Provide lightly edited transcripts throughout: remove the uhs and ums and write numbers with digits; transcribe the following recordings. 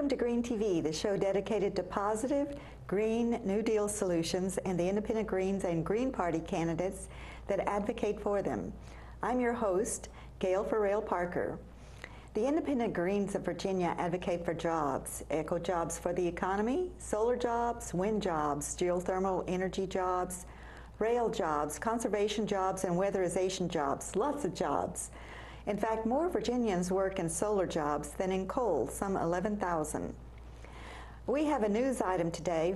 Welcome to Green TV, the show dedicated to positive, green, New Deal solutions and the independent Greens and Green Party candidates that advocate for them. I'm your host, Gail Parker. The independent Greens of Virginia advocate for jobs, eco jobs for the economy, solar jobs, wind jobs, geothermal energy jobs, rail jobs, conservation jobs, and weatherization jobs, lots of jobs. In fact, more Virginians work in solar jobs than in coal, some 11,000. We have a news item today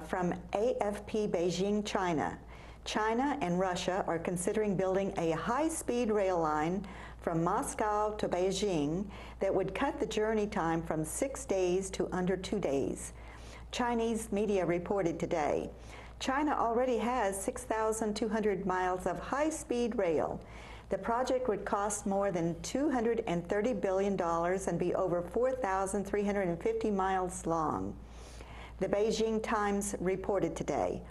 from AFP Beijing, China. China and Russia are considering building a high-speed rail line from Moscow to Beijing that would cut the journey time from 6 days to under 2 days. Chinese media reported today. China already has 6,200 miles of high-speed rail. The project would cost more than $230 billion and be over 4,350 miles long. The Beijing Times reported today.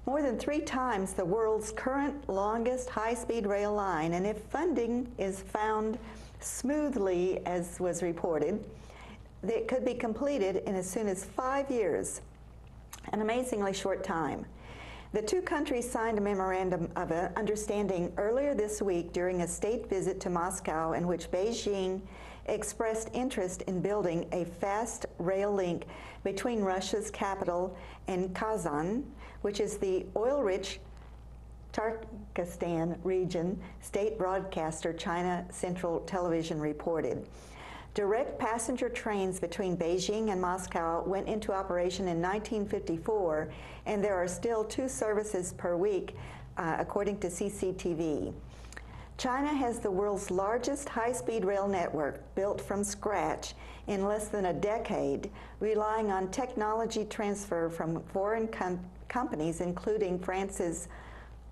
More than 3 times the world's current longest high-speed rail line, and if funding is found smoothly, as was reported, it could be completed in as soon as 5 years, an amazingly short time. The two countries signed a memorandum of understanding earlier this week during a state visit to Moscow in which Beijing expressed interest in building a fast rail link between Russia's capital and Kazan, which is the oil-rich Turkestan region, state broadcaster China Central Television reported. Direct passenger trains between Beijing and Moscow went into operation in 1954, and there are still 2 services per week, according to CCTV. China has the world's largest high-speed rail network, built from scratch in less than a decade, relying on technology transfer from foreign companies, including France's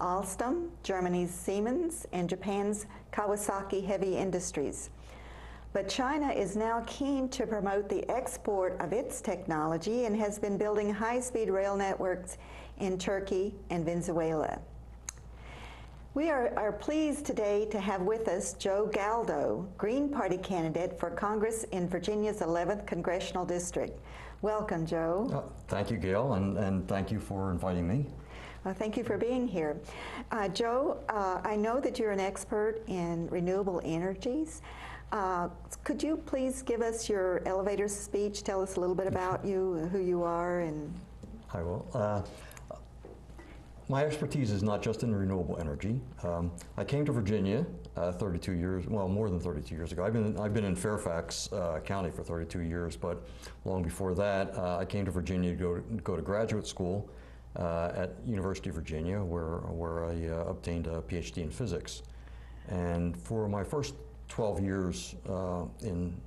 Alstom, Germany's Siemens, and Japan's Kawasaki Heavy Industries. But China is now keen to promote the export of its technology and has been building high-speed rail networks in Turkey and Venezuela. We are pleased today to have with us Joe Galdo, Green Party candidate for Congress in Virginia's 11th Congressional District. Welcome, Joe. Thank you, Gail, and thank you for inviting me. Well, thank you for being here. Joe, I know that you're an expert in renewable energies. Could you please give us your elevator speech? Tell us a little bit about you, who you are, and... I will. My expertise is not just in renewable energy. I came to Virginia 32 years, well, more than 32 years ago. I've been in Fairfax County for 32 years, but long before that, I came to Virginia to go to graduate school at University of Virginia, where I obtained a PhD in physics. And for my first 12 years in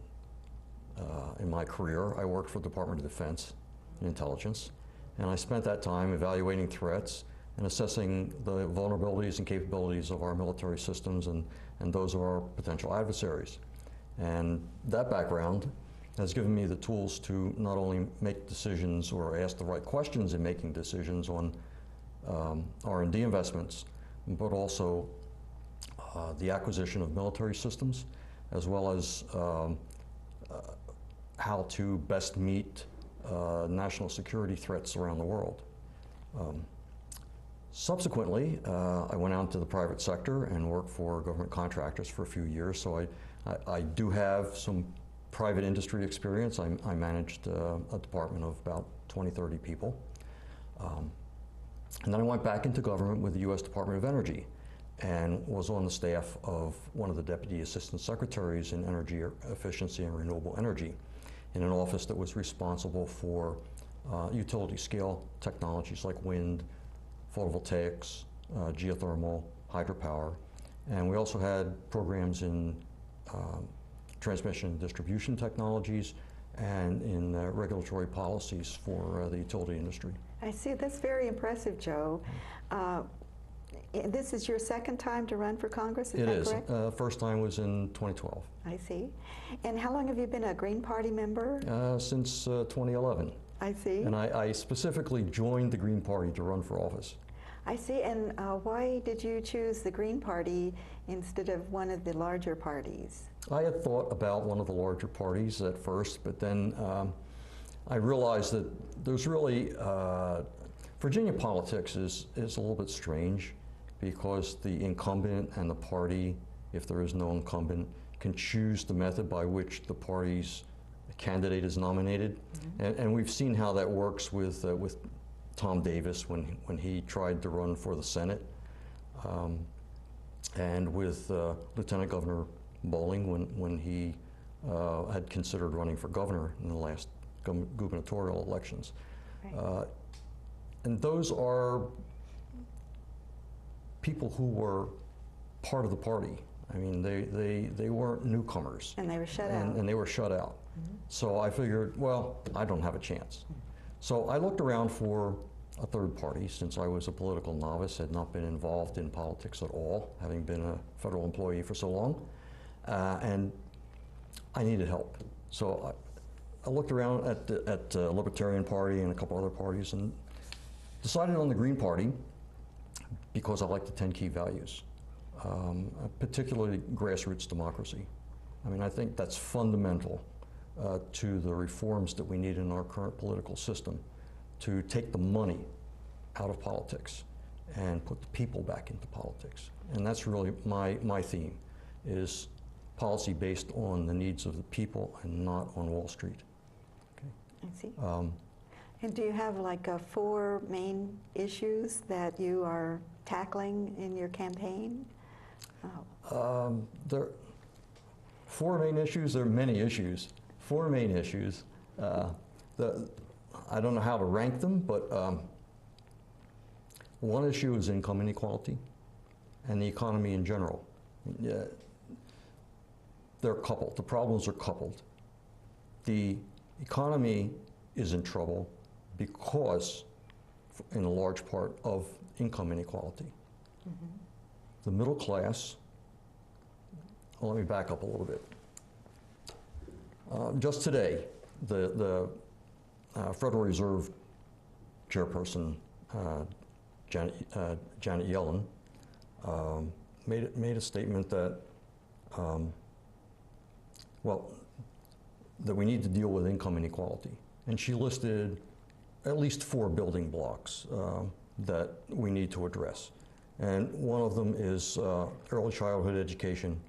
my career, I worked for the Department of Defense and Intelligence, and I spent that time evaluating threats and assessing the vulnerabilities and capabilities of our military systems and those of our potential adversaries. And that background has given me the tools to not only make decisions or ask the right questions in making decisions on R&D investments, but also the acquisition of military systems, as well as how to best meet national security threats around the world. Subsequently, I went out to the private sector and worked for government contractors for a few years, so I do have some private industry experience. I managed a department of about 20, 30 people. And then I went back into government with the U.S. Department of Energy and was on the staff of one of the Deputy Assistant Secretaries in Energy Efficiency and Renewable Energy in an office that was responsible for utility scale technologies like wind, photovoltaics, geothermal, hydropower, and we also had programs in transmission and distribution technologies and in regulatory policies for the utility industry. I see. That's very impressive, Joe. This is your second time to run for Congress, is that correct? It is. First time was in 2012. I see. And how long have you been a Green Party member? Since 2011. I see. And I specifically joined the Green Party to run for office. I see. And why did you choose the Green Party instead of one of the larger parties? I had thought about one of the larger parties at first, but then I realized that there's really, Virginia politics is a little bit strange because the incumbent and the party, if there is no incumbent, can choose the method by which the party's candidate is nominated. Mm-hmm. And we've seen how that works with Tom Davis when he tried to run for the Senate, and with Lieutenant Governor Bowling when he had considered running for governor in the last gubernatorial elections. Right. And those are people who were part of the party. I mean, they weren't newcomers. And they were shut out. And they were shut out. Mm-hmm. So I figured, well, I don't have a chance. So I looked around for a third party since I was a political novice, had not been involved in politics at all, having been a federal employee for so long, and I needed help. So I looked around at Libertarian Party and a couple other parties and decided on the Green Party because I like the 10 key values, particularly grassroots democracy. I mean, I think that's fundamental to the reforms that we need in our current political system, to take the money out of politics and put the people back into politics. And that's really my theme, is policy based on the needs of the people and not on Wall Street. Okay. I see. And do you have like 4 main issues that you are tackling in your campaign? There are 4 main issues. There are many issues. 4 main issues. I don't know how to rank them, but one issue is income inequality and the economy in general. They're coupled. The problems are coupled. The economy is in trouble because, in a large part, of income inequality. Mm-hmm. The middle class, well, let me back up a little bit. Just today, the Federal Reserve Chairperson, Janet Yellen, made a statement that, that we need to deal with income inequality. And she listed at least 4 building blocks that we need to address. And one of them is early childhood education.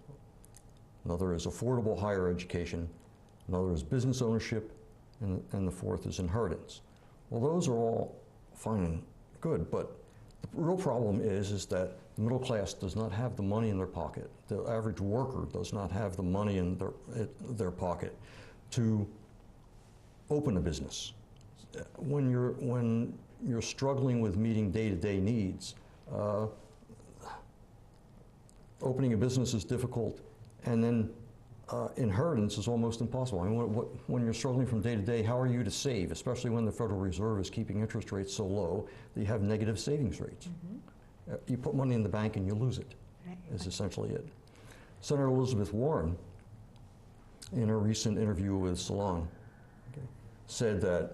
Another is affordable higher education. Another is business ownership. And the 4th is inheritance. Well, those are all fine and good, but the real problem is that the middle class does not have the money in their pocket. The average worker does not have the money in their pocket to open a business. When you're struggling with meeting day-to-day needs, opening a business is difficult, and then inheritance is almost impossible. I mean, when you're struggling from day to day, how are you to save, especially when the Federal Reserve is keeping interest rates so low that you have negative savings rates? Mm-hmm. You put money in the bank and you lose it, right. Is essentially it. Senator Elizabeth Warren, in a recent interview with Salon, said that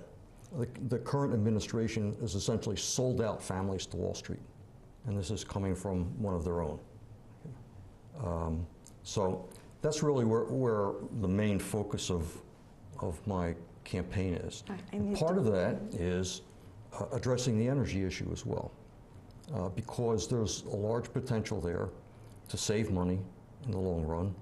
the current administration has essentially sold out families to Wall Street. And this is coming from one of their own. So that's really where the main focus of my campaign is. Part of that is addressing the energy issue as well, because there's a large potential there to save money in the long run,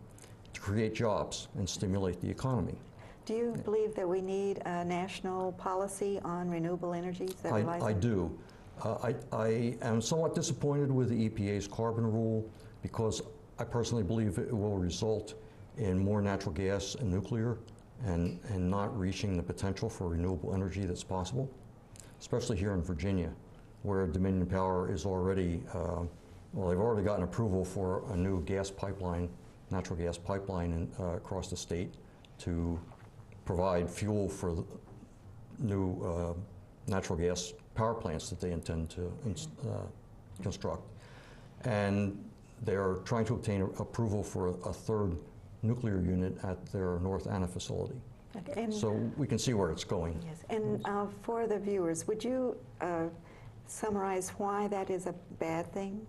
to create jobs and stimulate the economy. Do you believe that we need a national policy on renewable energies? I do. I am somewhat disappointed with the EPA's carbon rule because I personally believe it will result in more natural gas and nuclear and not reaching the potential for renewable energy that's possible, especially here in Virginia, where Dominion Power is already, they've already gotten approval for a new gas pipeline, natural gas pipeline across the state to provide fuel for the new natural gas power plants that they intend to construct. And they're trying to obtain approval for a 3rd nuclear unit at their North Anna facility. Okay. So we can see where it's going. Yes, and for the viewers, would you summarize why that is a bad thing?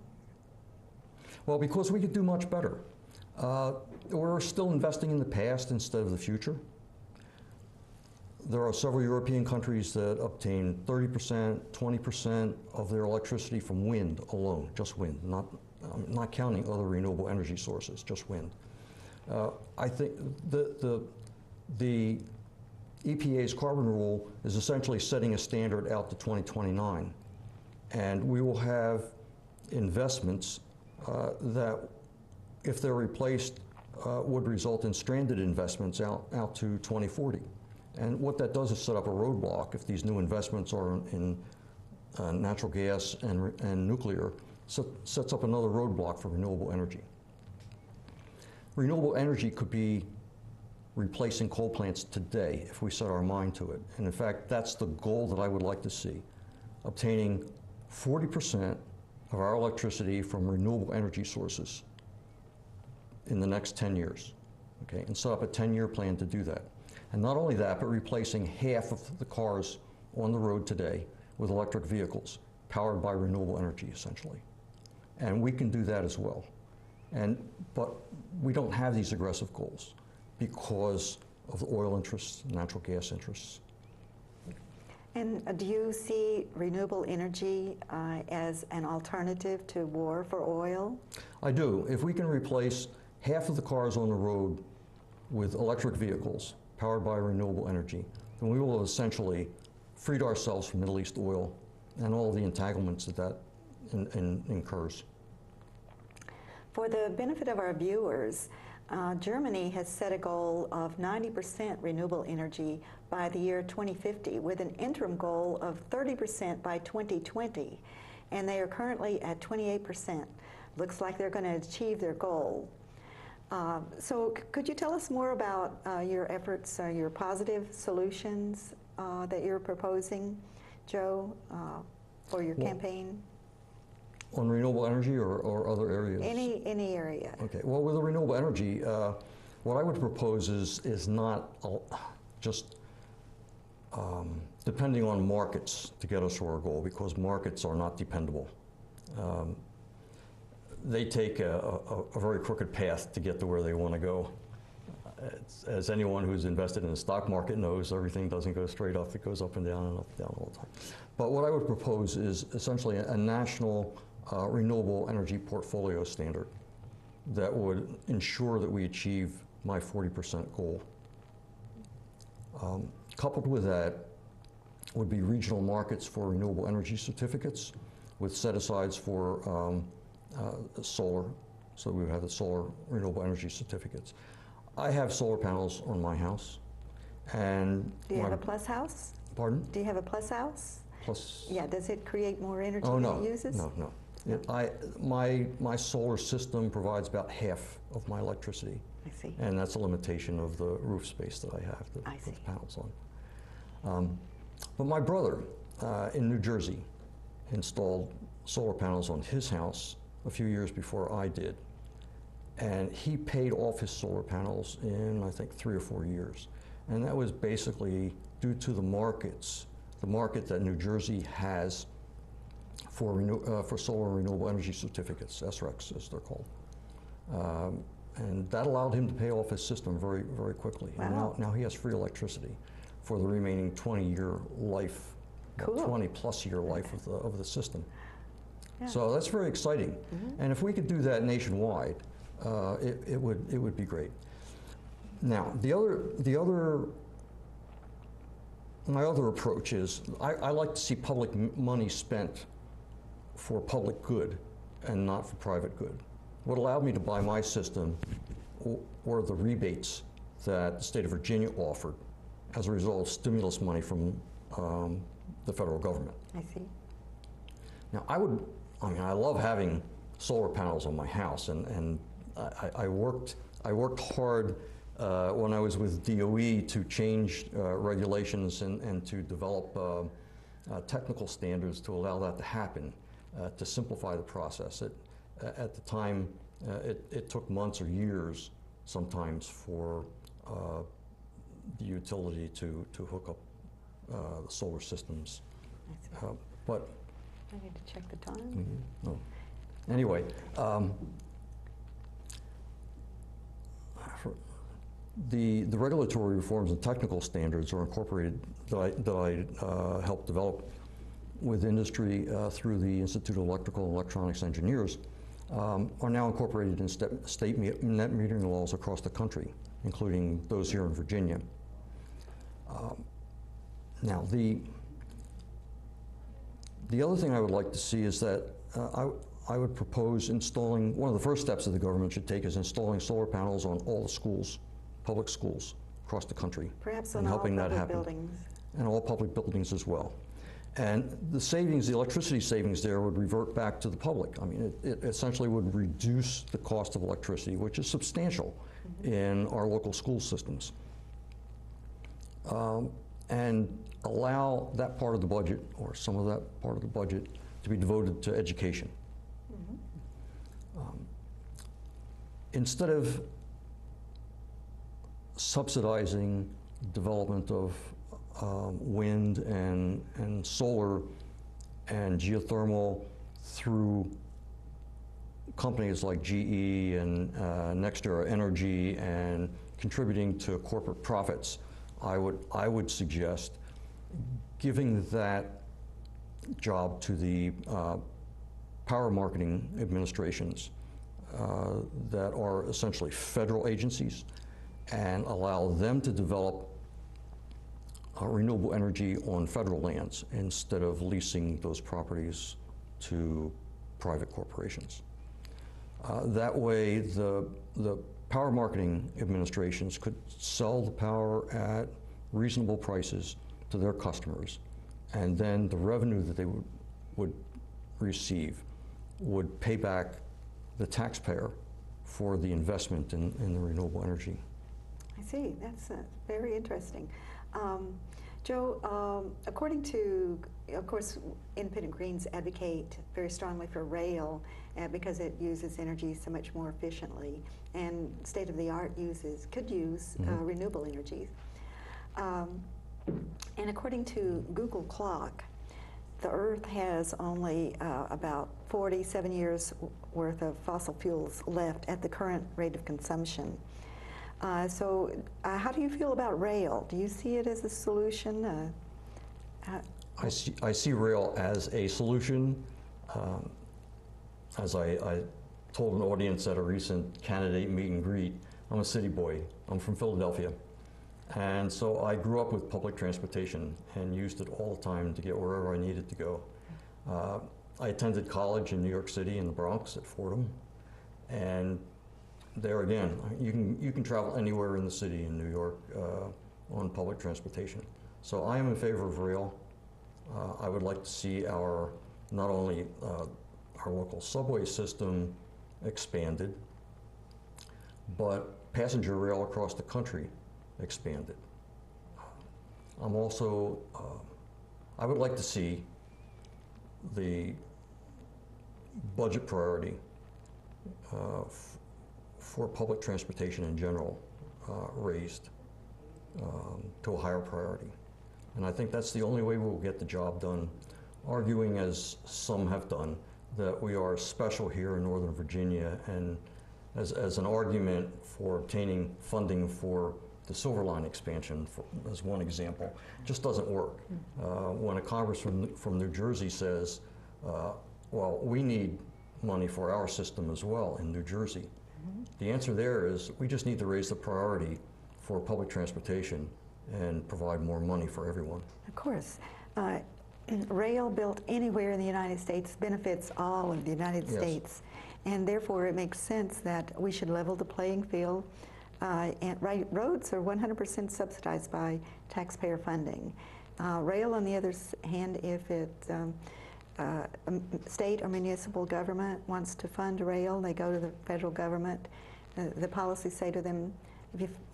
Well, because we could do much better. We're still investing in the past instead of the future. There are several European countries that obtain 30%, 20% of their electricity from wind alone, just wind, not counting other renewable energy sources, just wind. I think the EPA's carbon rule is essentially setting a standard out to 2029. And we will have investments that, if they're replaced, would result in stranded investments out to 2040. And what that does is set up a roadblock. If these new investments are in natural gas and nuclear, sets up another roadblock for renewable energy. Renewable energy could be replacing coal plants today if we set our mind to it. And in fact, that's the goal that I would like to see, obtaining 40% of our electricity from renewable energy sources in the next 10 years, okay? And set up a 10-year plan to do that. And not only that, but replacing half of the cars on the road today with electric vehicles powered by renewable energy, essentially. And we can do that as well. But we don't have these aggressive goals because of the oil interests, natural gas interests. And do you see renewable energy as an alternative to war for oil? I do. If we can replace half of the cars on the road with electric vehicles powered by renewable energy, then we will have essentially freed ourselves from Middle East oil and all the entanglements that incurs. For the benefit of our viewers, Germany has set a goal of 90% renewable energy by the year 2050, with an interim goal of 30% by 2020, and they are currently at 28%. Looks like they're going to achieve their goal. So could you tell us more about your efforts, your positive solutions that you're proposing, Joe, for your campaign? On renewable energy or other areas? Any area. Okay, well, with the renewable energy, what I would propose is not just depending on markets to get us to our goal, because markets are not dependable. They take a very crooked path to get to where they want to go. As anyone who's invested in the stock market knows, everything doesn't go straight up. It goes up and down all the time. But what I would propose is essentially a national renewable energy portfolio standard that would ensure that we achieve my 40% goal. Coupled with that would be regional markets for renewable energy certificates with set-asides for solar, so we would have the solar renewable energy certificates. I have solar panels on my house, and do you have a plus house? Pardon? Do you have a plus house? Plus? Yeah. Does it create more energy than it uses? No. My solar system provides about half of my electricity. I see. And that's a limitation of the roof space that I have to put the panels on. But my brother in New Jersey installed solar panels on his house a few years before I did. And he paid off his solar panels in, I think, 3 or 4 years. And that was basically due to the markets, the market that New Jersey has for solar and renewable energy certificates, SRECs as they're called. And that allowed him to pay off his system very, very quickly. Wow. And now he has free electricity for the remaining 20-year life, cool. 20-plus year life of the system. Yeah. So that's very exciting. Mm-hmm. And if we could do that nationwide, it would be great. Now, my other approach is I like to see public money spent for public good and not for private good. What allowed me to buy my system were the rebates that the state of Virginia offered as a result of stimulus money from the federal government. I see. Now, I love having solar panels on my house, and I worked hard when I was with DOE to change regulations and to develop technical standards to allow that to happen, to simplify the process. At the time, it took months or years sometimes for the utility to hook up the solar systems. But I need to check the time. Oh. Anyway, the regulatory reforms and technical standards are incorporated that I helped develop with industry through the Institute of Electrical and Electronics Engineers are now incorporated in state net metering laws across the country, including those here in Virginia. Now, the other thing I would like to see is that I would propose installing, one of the first steps that the government should take is installing solar panels on all the schools, public schools across the country. Perhaps on all public buildings. And all public buildings as well. And the savings, the electricity savings there would revert back to the public. I mean, it essentially would reduce the cost of electricity, which is substantial in our local school systems. And allow that part of the budget, or some of that part of the budget, to be devoted to education. Instead of subsidizing development of wind and solar and geothermal through companies like GE and NextEra Energy and contributing to corporate profits, I would suggest giving that job to the power marketing administrations that are essentially federal agencies, and allow them to develop renewable energy on federal lands instead of leasing those properties to private corporations. That way, the power marketing administrations could sell the power at reasonable prices to their customers, and then the revenue that they would receive would pay back the taxpayer for the investment in the renewable energy. I see. That's very interesting. Joe, according to, of course, Independent Greens advocate very strongly for rail because it uses energy so much more efficiently, and state-of-the-art could use renewable energies. And according to Google Clock, the Earth has only about 47 years worth of fossil fuels left at the current rate of consumption. So how do you feel about rail? Do you see it as a solution? I see rail as a solution. As I told an audience at a recent candidate meet and greet, I'm a city boy. I'm from Philadelphia. And so I grew up with public transportation and used it all the time to get wherever I needed to go. I attended college in New York City in the Bronx at Fordham. And there again, you can travel anywhere in the city in New York on public transportation. So I am in favor of rail. I would like to see not only our local subway system expanded, but passenger rail across the country expanded. I'm also, I would like to see the budget priority for public transportation in general raised to a higher priority. And I think that's the only way we'll get the job done, arguing, as some have done, that we are special here in Northern Virginia, and as an argument for obtaining funding for the Silver Line expansion, as one example, just doesn't work. When a congressman from New Jersey says, well, we need money for our system as well in New Jersey, the answer there is we just need to raise the priority for public transportation and provide more money for everyone. Of course. Rail built anywhere in the United States benefits all of the United States, and therefore it makes sense that we should level the playing field. And roads are 100% subsidized by taxpayer funding. Rail, on the other hand, if a state or municipal government wants to fund rail, they go to the federal government. The policies say to them,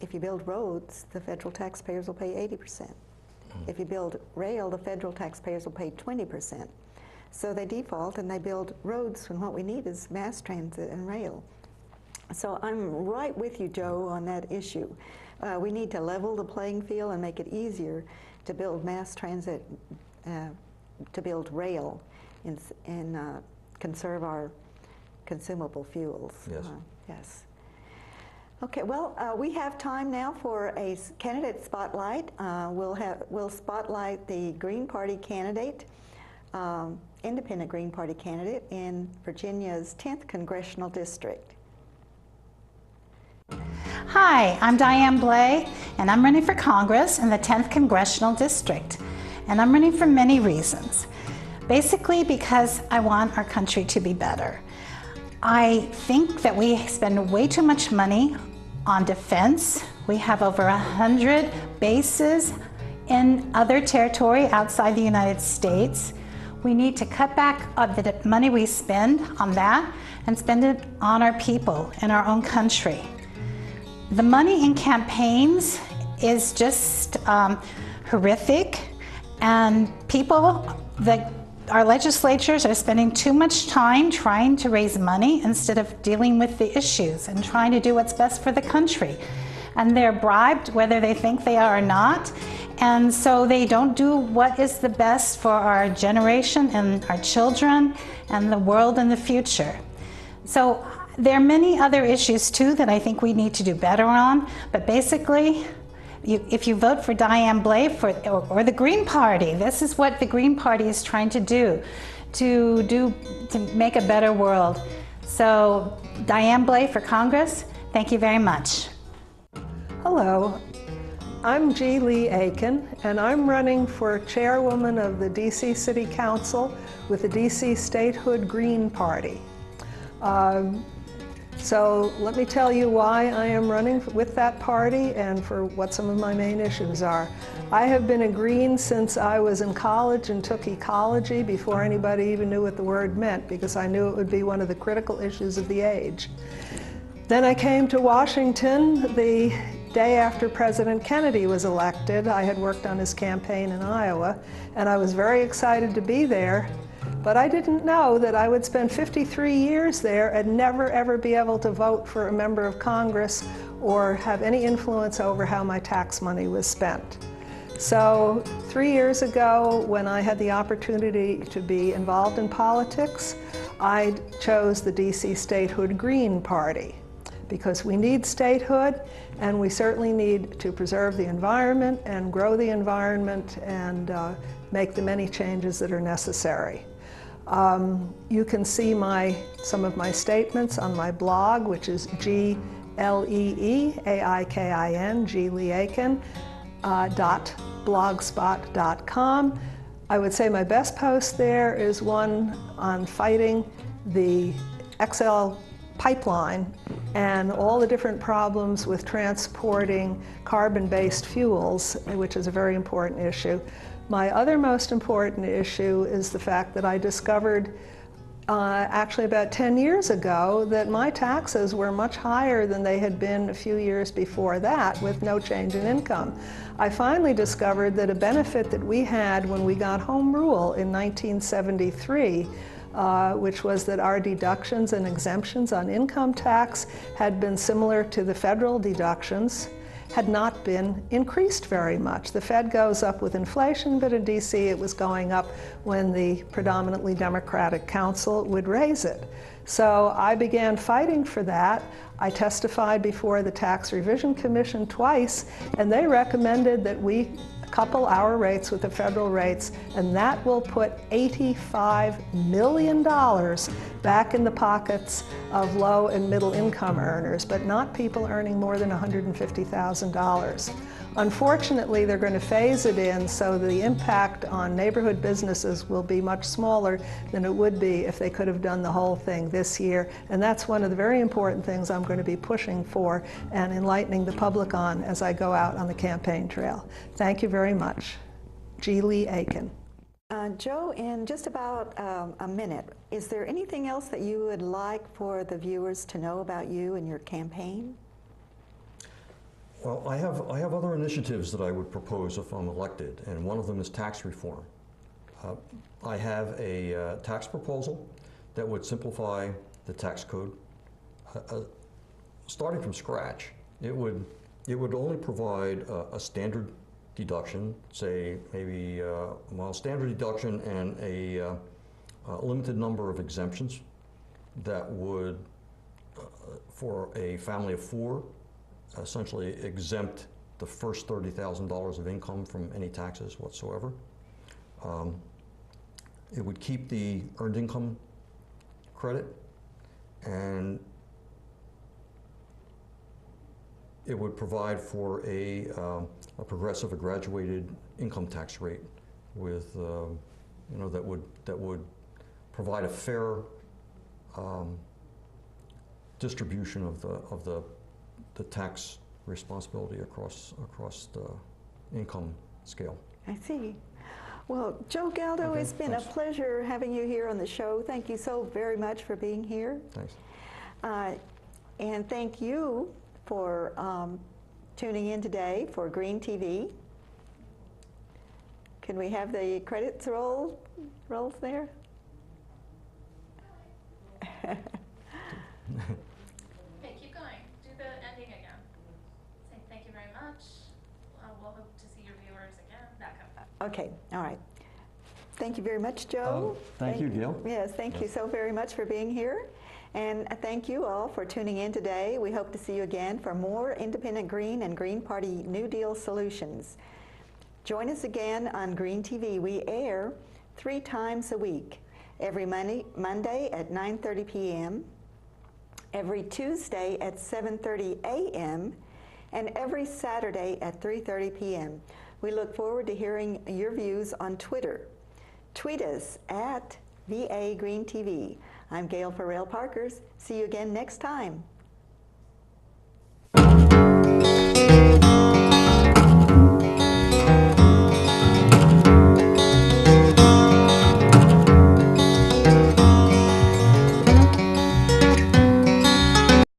if you build roads, the federal taxpayers will pay 80%. If you build rail, the federal taxpayers will pay 20%. So they default and they build roads when what we need is mass transit and rail. So I'm right with you, Joe, on that issue. We need to level the playing field and make it easier to build mass transit, to build rail. conserve our consumable fuels. Yes. Yes. Okay, well, we have time now for a candidate spotlight. We'll spotlight the Green Party candidate, independent Green Party candidate in Virginia's 10th Congressional District. Hi, I'm Diane Blay, and I'm running for Congress in the 10th Congressional District. And I'm running for many reasons. Basically because I want our country to be better. I think that we spend way too much money on defense. We have over 100 bases in other territory outside the United States. We need to cut back on the money we spend on that and spend it on our people in our own country. The money in campaigns is just horrific, and our legislatures are spending too much time trying to raise money instead of dealing with the issues and trying to do what's best for the country. And they're bribed whether they think they are or not. And so they don't do what is the best for our generation and our children and the world in the future. So there are many other issues too that I think we need to do better on, but basically, if you vote for Diane Blay or the Green Party, this is what the Green Party is trying to do to make a better world. So Diane Blay for Congress, thank you very much. Hello, I'm G. Lee Aiken, and I'm running for chairwoman of the DC City Council with the DC Statehood Green Party. So let me tell you why I am running with that party and for what some of my main issues are. I have been a Green since I was in college and took ecology before anybody even knew what the word meant, because I knew it would be one of the critical issues of the age. Then I came to Washington the day after President Kennedy was elected. I had worked on his campaign in Iowa, and I was very excited to be there. But I didn't know that I would spend 53 years there and never ever be able to vote for a member of Congress or have any influence over how my tax money was spent. So 3 years ago, when I had the opportunity to be involved in politics, I chose the DC Statehood Green Party, because we need statehood, and we certainly need to preserve the environment and grow the environment and make the many changes that are necessary. You can see some of my statements on my blog, which is GLEEAIKIN, GLeeAikin.blogspot.com. I would say my best post there is one on fighting the XL pipeline and all the different problems with transporting carbon-based fuels, which is a very important issue. My other most important issue is the fact that I discovered actually about 10 years ago that my taxes were much higher than they had been a few years before that with no change in income. I finally discovered that a benefit that we had when we got home rule in 1973, which was that our deductions and exemptions on income tax had been similar to the federal deductions, had not been increased very much. The Fed goes up with inflation, but in DC it was going up when the predominantly Democratic council would raise it. So I began fighting for that. I testified before the Tax Revision Commission twice, and they recommended that we couple our rates with the federal rates, and that will put $85 million back in the pockets of low and middle income earners, but not people earning more than $150,000. Unfortunately, they're going to phase it in, so the impact on neighborhood businesses will be much smaller than it would be if they could have done the whole thing this year. And that's one of the very important things I'm going to be pushing for and enlightening the public on as I go out on the campaign trail. Thank you very much. G. Lee Aiken. Joe, in just about a minute, is there anything else that you would like for the viewers to know about you and your campaign? Well, I have other initiatives that I would propose if I'm elected, and one of them is tax reform. I have a tax proposal that would simplify the tax code. Starting from scratch, it would only provide a standard deduction, say maybe standard deduction and a a limited number of exemptions that would, for a family of 4, essentially exempt the first $30,000 of income from any taxes whatsoever. It would keep the earned income credit, and it would provide for a progressive, a graduated income tax rate with, you know, that would provide a fair distribution of the tax responsibility across the income scale. I see. Well, Joe Galdo, Okay, it's been thanks. a pleasure having you here on the show. Thank you so very much for being here. Thanks. And thank you for tuning in today for Green TV. Can we have the credits rolls there? Okay, keep going. Do the ending again. Say thank you very much. We'll hope to see your viewers again. That kind of stuff. Okay, all right. Thank you very much, Joe. Thank you, Gail. Yes, thank you so very much for being here. And thank you all for tuning in today. We hope to see you again for more Independent Green and Green Party New Deal solutions. Join us again on Green TV. We air 3 times a week. Every Monday at 9:30 p.m., every Tuesday at 7:30 a.m., and every Saturday at 3:30 p.m. We look forward to hearing your views on Twitter. Tweet us at VA Green TV. I'm Gail Farrell Parkers. See you again next time.